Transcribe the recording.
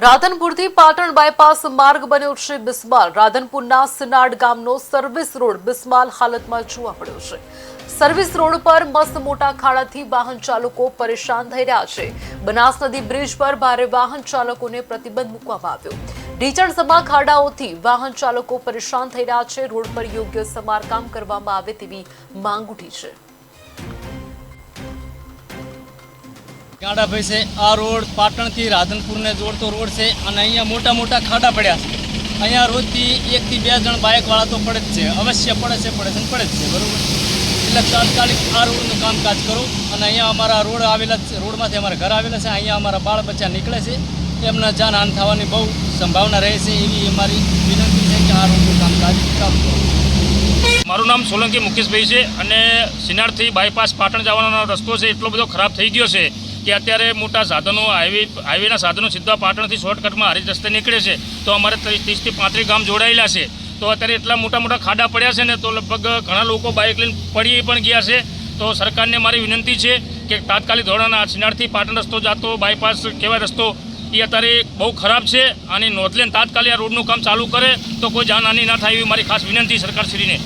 રાધનપુરથી Patan bypass માર્ગ બન્યો છે બિસ્માલ। રાધનપુરના સિનાડ ગામનો સર્વિસ રોડ બિસ્માલ હાલતમાં જોવા મળ્યો છે। સર્વિસ રોડ પર મસ્ત મોટા ખાડાથી વાહન ચાલકો પરેશાન થઈ રહ્યા છે। બનાસ નદી બ્રિજ પર ભારે વાહન ચાલકોને પ્રતિબંધ મૂકવામાં આવ્યો। ઢીચણસમા ખાડાઓથી વાહન ચાલકો પરેશાન થઈ રહ્યા છે। રોડ પર યોગ્ય સમારકામ કરવામાં આવે તેવી માંગ ઉઠી છે। गाड़ा भाई से आ रोड पाटण थी राधनपुर ने जोड़तो रोड से अँ मोटा मोटा खाड़ा पड़ा है। अँ रोज थी 1 થી 2 जण बाइक वाला तो पड़े ज अवश्य पड़े से बरोबर એટલે તાત્કાલિક आ रोड कामकाज करो। अँ अमरा रोड आवेला रोड में अमरा घर आवेला है। अँ अमरा बाळ बच्चा निकले से एमना जान हानि थवानी बहु संभावना रहे से एवी अमारी विनंती है कि आ रोड कामकाज चालू करो। मारू नाम सोलंकी मुकेश भाई है और सिनार थी बायपास पाटण जवानो रस्तो से एटलो बधो खराब थई गयो है कि अत्यारे मोटा साधनों हाईवेना साधनों सीधा पाटण थी शॉर्टकट में हरीज रस्ते निकले से तो अमारे 30 થી 35 गाम जोड़ायेला है। तो अत्यारे एटला मोटा मोटा खाड़ा पड्या है ने तो लगभग घणा लोको बाइक लईने पड़ी पण गया है। तो सरकार ने मारी विनंती है कि तात्कालिक धोरणे सिनार थी पाटण रस्तो जातो बायपास कहेवाय रस्तो ये अत्यारे बहु खराब है। आनी नोंध लईने तात्कालिक आ रोडनुं काम चालू करे तो कोई जानहानि न थाय एवी मारी खास विनंती सरकारश्रीने।